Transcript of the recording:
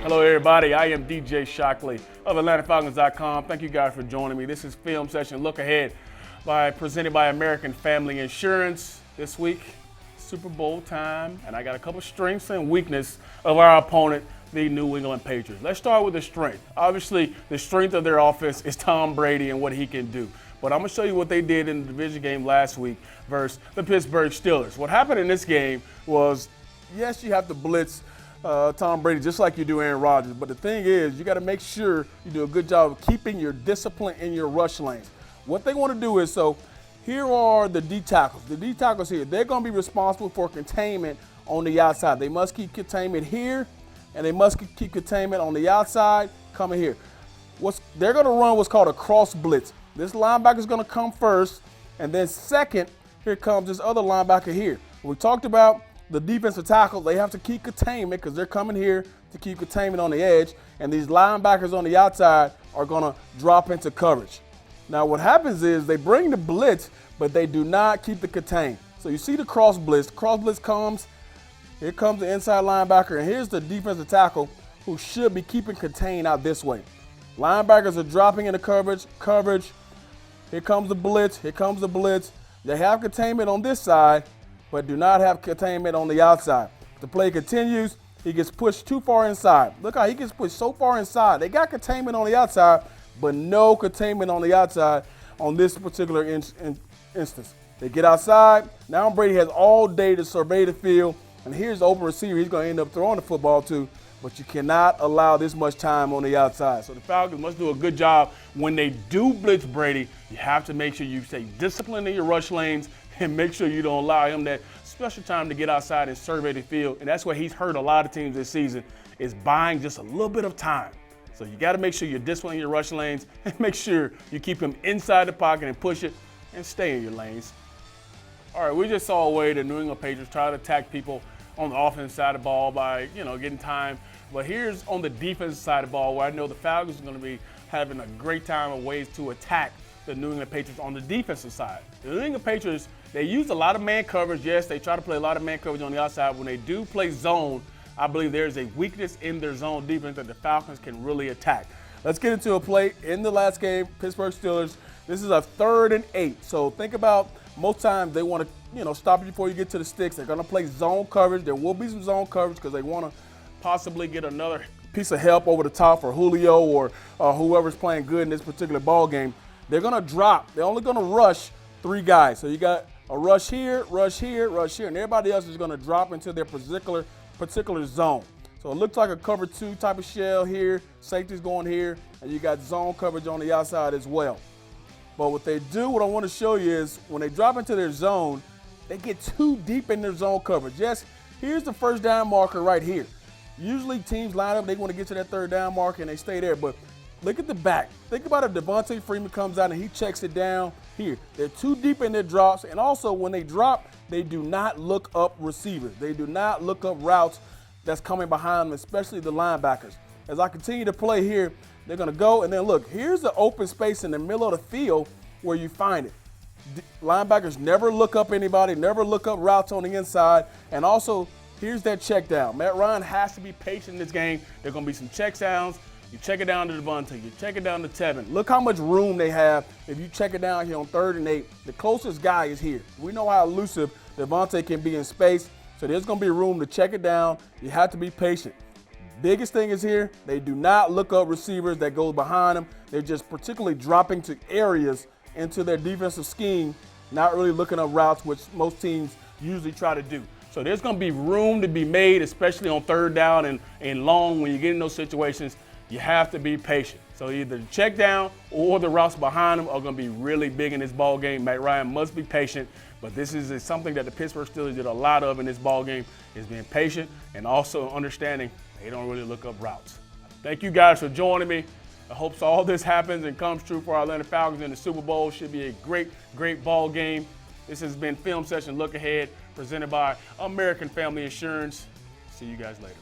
Hello, everybody. I am DJ Shockley of AtlantaFalcons.com. Thank you guys for joining me. This is Film Session Look Ahead presented by American Family Insurance. This week, Super Bowl time, and I got a couple strengths and weaknesses of our opponent, the New England Patriots. Let's start with the strength. Obviously, the strength of their offense is Tom Brady and what he can do. But I'm going to show you what they did in the division game last week versus the Pittsburgh Steelers. What happened in this game was, yes, you have to blitz Tom Brady just like you do Aaron Rodgers. But the thing is, you got to make sure you do a good job of keeping your discipline in your rush lanes. What they want to do is, so here are the D tackles. The D tackles here, they're going to be responsible for containment on the outside. They must keep containment here, and they must keep containment on the outside coming here. They're going to run what's called a cross blitz. This linebacker is going to come first, and then second, here comes this other linebacker here. We talked about the defensive tackle. They have to keep containment because they're coming here to keep containment on the edge, and these linebackers on the outside are going to drop into coverage. Now what happens is they bring the blitz, but they do not keep the contain. So you see the cross blitz. Cross blitz comes, here comes the inside linebacker, and here's the defensive tackle who should be keeping contain out this way. Linebackers are dropping into coverage. Here comes the blitz, here comes the blitz. They have containment on this side, but do not have containment on the outside. The play continues. He gets pushed too far inside. Look how he gets pushed so far inside. They got containment on the outside, but no containment on the outside on this particular instance. They get outside. Now Brady has all day to survey the field, and here's the open receiver he's going to end up throwing the football to, but you cannot allow this much time on the outside. So the Falcons must do a good job when they do blitz Brady. You have to make sure you stay disciplined in your rush lanes and make sure you don't allow him that special time to get outside and survey the field. And that's what he's hurt a lot of teams this season, is buying just a little bit of time. So you got to make sure you're disciplining your rush lanes and make sure you keep him inside the pocket and push it and stay in your lanes. All right, we just saw a way the New England Patriots try to attack people on the offensive side of the ball by, getting time. But here's on the defensive side of the ball where I know the Falcons are going to be having a great time of ways to attack the New England Patriots on the defensive side. The New England Patriots, they use a lot of man coverage. Yes, they try to play a lot of man coverage on the outside. When they do play zone, I believe there's a weakness in their zone defense that the Falcons can really attack. Let's get into a play in the last game, Pittsburgh Steelers. This is a 3rd and 8. So think about most times they want to, stop you before you get to the sticks. They're going to play zone coverage. There will be some zone coverage because they want to possibly get another piece of help over the top for Julio or whoever's playing good in this particular ball game. They're going to drop. They're only going to rush 3 guys. So you got a rush here, rush here, rush here, and everybody else is going to drop into their particular zone. So it looks like a cover 2 type of shell here. Safety's going here, and you got zone coverage on the outside as well. But what they do, what I want to show you is when they drop into their zone, they get too deep in their zone coverage. Yes, here's the first down marker right here. Usually teams line up, they want to get to that 3rd down marker and they stay there. But look at the back. Think about if Devontae Freeman comes out and he checks it down here. They're too deep in their drops. And also when they drop, they do not look up receivers. They do not look up routes that's coming behind them, especially the linebackers. As I continue to play here, they're going to go. And then look, here's the open space in the middle of the field where you find it. Linebackers never look up anybody, never look up routes on the inside. And also, here's that check down. Matt Ryan has to be patient in this game. There are going to be some check downs. You check it down to Devontae. You check it down to Tevin. Look how much room they have if you check it down here on 3rd and 8. The closest guy is here. We know how elusive Devontae can be in space, so there's going to be room to check it down. You have to be patient. Biggest thing is here, they do not look up receivers that go behind them. They're just particularly dropping to areas into their defensive scheme, not really looking up routes, which most teams usually try to do. So there's going to be room to be made, especially on 3rd down and long when you get in those situations. You have to be patient. So either the check down or the routes behind them are going to be really big in this ball game. Matt Ryan must be patient, but this is something that the Pittsburgh Steelers did a lot of in this ball game, is being patient and also understanding they don't really look up routes. Thank you guys for joining me. I hope all this happens and comes true for our Atlanta Falcons in the Super Bowl. Should be a great, great ball game. This has been Film Session Look Ahead, presented by American Family Insurance. See you guys later.